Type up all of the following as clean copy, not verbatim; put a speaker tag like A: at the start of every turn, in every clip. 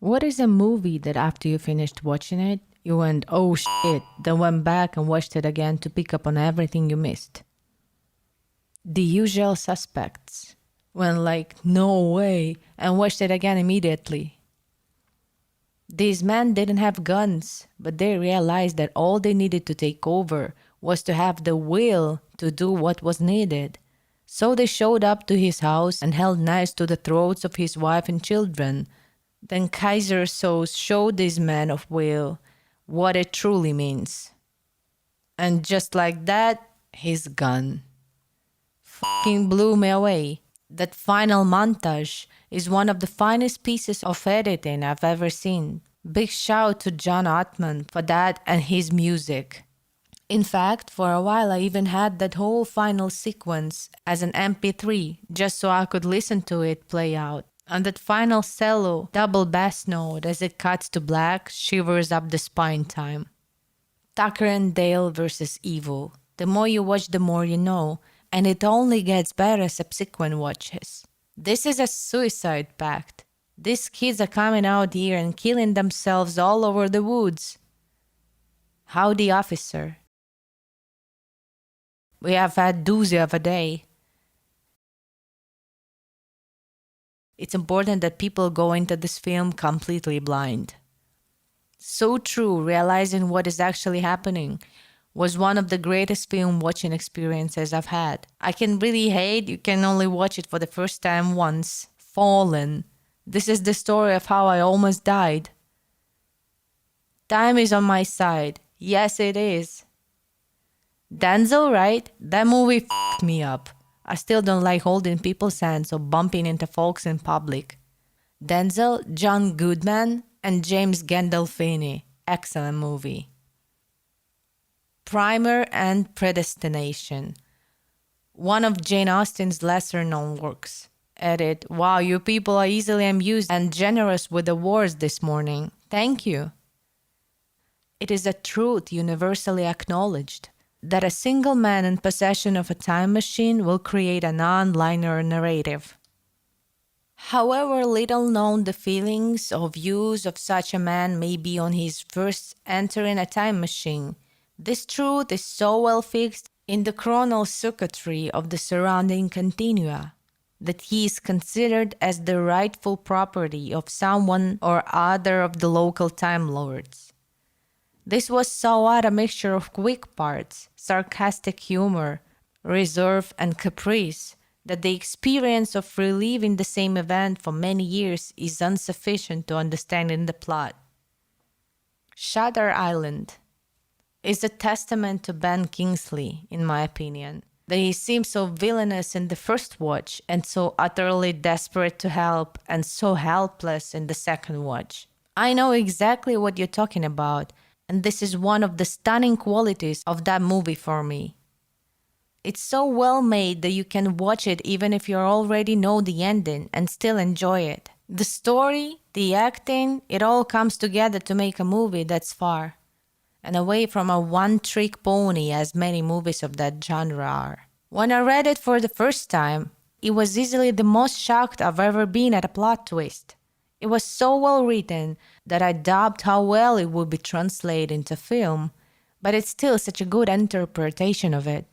A: What is a movie that after you finished watching it, you went, oh shit, then went back and watched it again to pick up on everything you missed? The Usual Suspects. Went like, no way, and watched it again immediately. These men didn't have guns, but they realized that all they needed to take over was to have the will to do what was needed. So they showed up to his house and held knives to the throats of his wife and children. Then Kaiser Soze showed these men of will what it truly means. And just like that, he's gone. Fucking blew me away. That final montage is one of the finest pieces of editing I've ever seen. Big shout to John Ottman for that and his music. In fact, for a while I even had that whole final sequence as an MP3 just so I could listen to it play out. And that final cello double bass note as it cuts to black shivers up the spine time. Tucker and Dale versus Evil. The more you watch, the more you know, and it only gets better subsequent watches. This is a suicide pact. These kids are coming out here and killing themselves all over the woods. Howdy, officer. We have had doozy of a day. It's important that people go into this film completely blind. So true, realizing what is actually happening was one of the greatest film watching experiences I've had. I can really hate, you can only watch it for the first time once. Fallen. This is the story of how I almost died. Time is on my side. Yes, it is. Denzel, right? That movie f***ed me up. I still don't like holding people's hands or bumping into folks in public. Denzel, John Goodman, and James Gandolfini. Excellent movie. Primer and Predestination. One of Jane Austen's lesser-known works. Edit. Wow, you people are easily amused and generous with awards this morning. Thank you. It is a truth universally acknowledged that a single man in possession of a time machine will create a non-linear narrative. However little known the feelings or views of such a man may be on his first entering a time machine, this truth is so well fixed in the chronal circuitry of the surrounding continua that he is considered as the rightful property of someone or other of the local Time Lords. This was somewhat a mixture of quick parts, sarcastic humor, reserve, and caprice, that the experience of reliving the same event for many years is insufficient to understanding the plot. Shutter Island is a testament to Ben Kingsley, in my opinion, that he seemed so villainous in the first watch and so utterly desperate to help and so helpless in the second watch. I know exactly what you're talking about, and this is one of the stunning qualities of that movie for me. It's so well made that you can watch it even if you already know the ending and still enjoy it. The story, the acting, it all comes together to make a movie that's far and away from a one-trick pony as many movies of that genre are. When I read it for the first time, it was easily the most shocked I've ever been at a plot twist. It was so well written that I doubted how well it would be translated into film, but it's still such a good interpretation of it.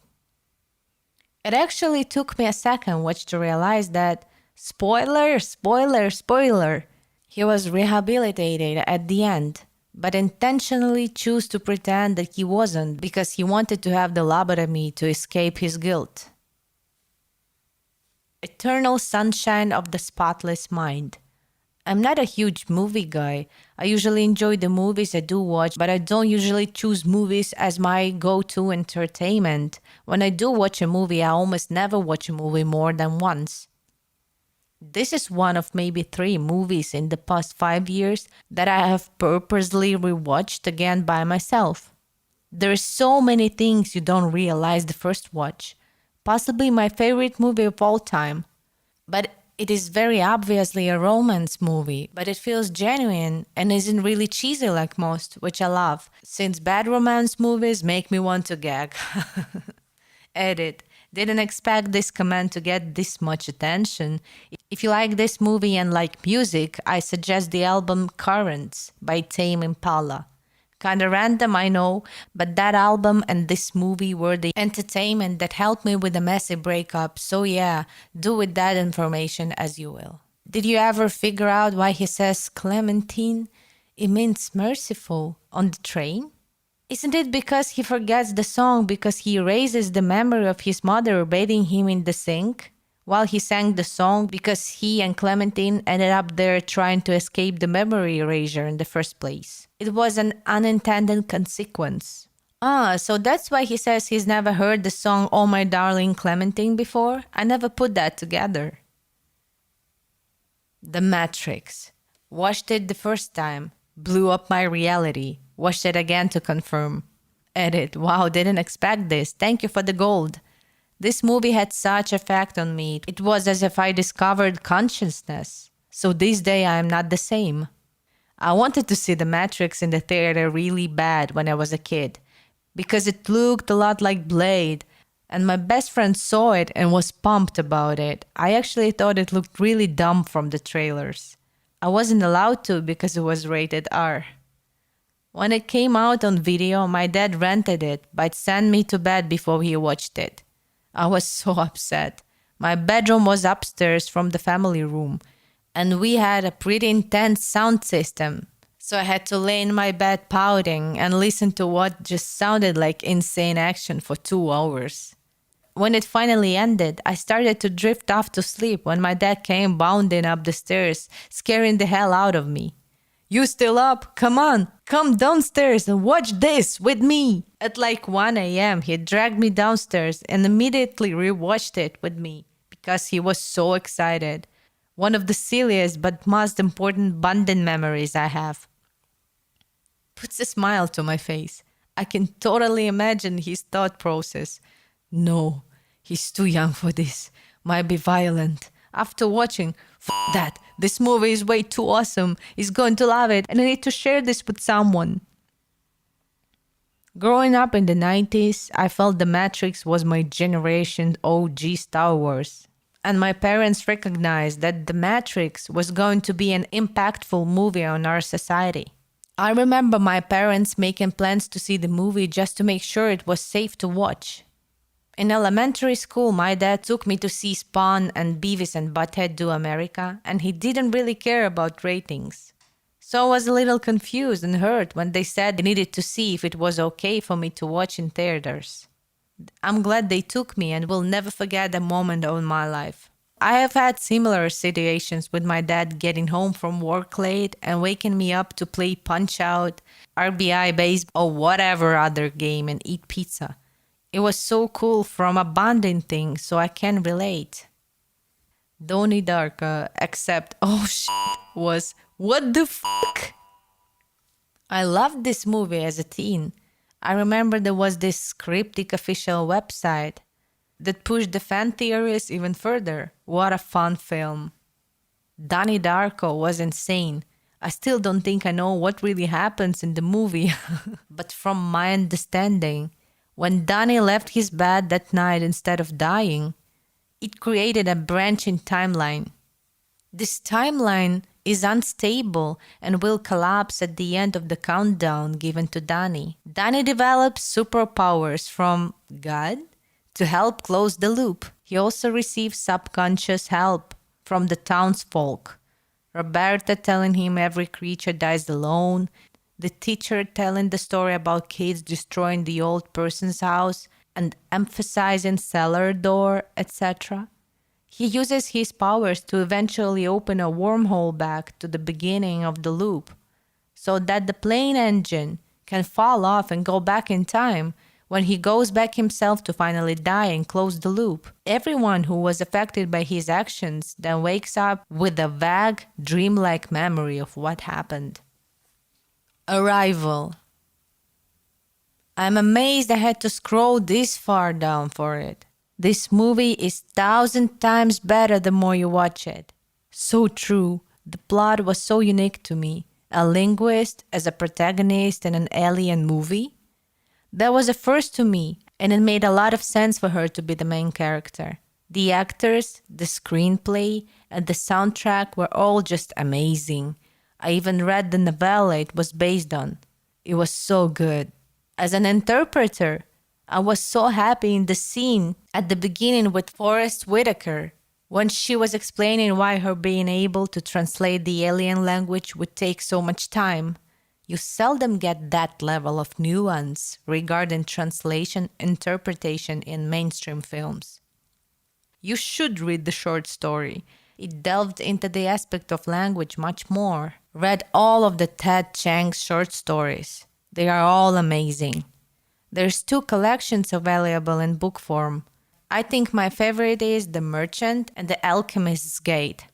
A: It actually took me a second watch to realize that, spoiler, he was rehabilitated at the end, but intentionally chose to pretend that he wasn't because he wanted to have the lobotomy to escape his guilt. Eternal Sunshine of the Spotless Mind. I'm not a huge movie guy. I usually enjoy the movies I do watch, but I don't usually choose movies as my go-to entertainment. When I do watch a movie, I almost never watch a movie more than once. This is one of maybe 3 movies in the past 5 years that I have purposely rewatched again by myself. There are so many things you don't realize the first watch. Possibly my favorite movie of all time. But it is very obviously a romance movie, but it feels genuine and isn't really cheesy like most, which I love, since bad romance movies make me want to gag. Edit. Didn't expect this comment to get this much attention. If you like this movie and like music, I suggest the album Currents by Tame Impala. Kinda random, I know, but that album and this movie were the entertainment that helped me with a messy breakup, so yeah, do with that information as you will. Did you ever figure out why he says Clementine? It means merciful on the train? Isn't it because he forgets the song because he erases the memory of his mother bathing him in the sink? While he sang the song because he and Clementine ended up there trying to escape the memory erasure in the first place. It was an unintended consequence. Ah, so that's why he says he's never heard the song Oh My Darling Clementine before? I never put that together. The Matrix. Watched it the first time. Blew up my reality. Watched it again to confirm. Edit. Wow, didn't expect this. Thank you for the gold. This movie had such effect on me. It was as if I discovered consciousness. So this day I am not the same. I wanted to see The Matrix in the theater really bad when I was a kid. Because it looked a lot like Blade. And my best friend saw it and was pumped about it. I actually thought it looked really dumb from the trailers. I wasn't allowed to because it was rated R. When it came out on video, my dad rented it, but sent me to bed before he watched it. I was so upset. My bedroom was upstairs from the family room, and we had a pretty intense sound system. So I had to lay in my bed pouting and listen to what just sounded like insane action for 2 hours. When it finally ended, I started to drift off to sleep when my dad came bounding up the stairs, scaring the hell out of me. You still up? Come on, come downstairs and watch this with me. At like 1 a.m., he dragged me downstairs and immediately rewatched it with me because he was so excited. One of the silliest but most important bonding memories I have. Puts a smile to my face. I can totally imagine his thought process. No, he's too young for this. Might be violent. After watching, that. This movie is way too awesome. He's going to love it and I need to share this with someone. Growing up in the 90s, I felt The Matrix was my generation's OG Star Wars. And my parents recognized that The Matrix was going to be an impactful movie on our society. I remember my parents making plans to see the movie just to make sure it was safe to watch. In elementary school, my dad took me to see Spawn and Beavis and Butthead Do America, and he didn't really care about ratings. So I was a little confused and hurt when they said they needed to see if it was okay for me to watch in theaters. I'm glad they took me and will never forget that moment of my life. I have had similar situations with my dad getting home from work late and waking me up to play Punch-Out, RBI baseball, or whatever other game and eat pizza. It was so cool from a bonding thing, so I can relate. Donnie Darko, except, oh shit, was, what the fuck? I loved this movie as a teen. I remember there was this cryptic official website that pushed the fan theories even further. What a fun film. Donnie Darko was insane. I still don't think I know what really happens in the movie, but from my understanding, when Donnie left his bed that night instead of dying, it created a branching timeline. This timeline is unstable and will collapse at the end of the countdown given to Donnie. Donnie develops superpowers from God to help close the loop. He also receives subconscious help from the townsfolk. Roberta telling him every creature dies alone, the teacher telling the story about kids destroying the old person's house and emphasizing cellar door, etc. He uses his powers to eventually open a wormhole back to the beginning of the loop, so that the plane engine can fall off and go back in time when he goes back himself to finally die and close the loop. Everyone who was affected by his actions then wakes up with a vague, dreamlike memory of what happened. Arrival. I'm amazed I had to scroll this far down for it. This movie is 1,000 times better the more you watch it. So true. The plot was so unique to me. A linguist as a protagonist in an alien movie. That was a first to me. and it made a lot of sense for her to be the main character. The actors, the screenplay, and the soundtrack were all just amazing. I even read the novella it was based on. It was so good. As an interpreter, I was so happy in the scene at the beginning with Forrest Whitaker when she was explaining why her being able to translate the alien language would take so much time. You seldom get that level of nuance regarding translation interpretation in mainstream films. You should read the short story. It delved into the aspect of language much more. Read all of the Ted Chiang's short stories. They are all amazing. There's 2 collections available in book form. I think my favorite is The Merchant and The Alchemist's Gate.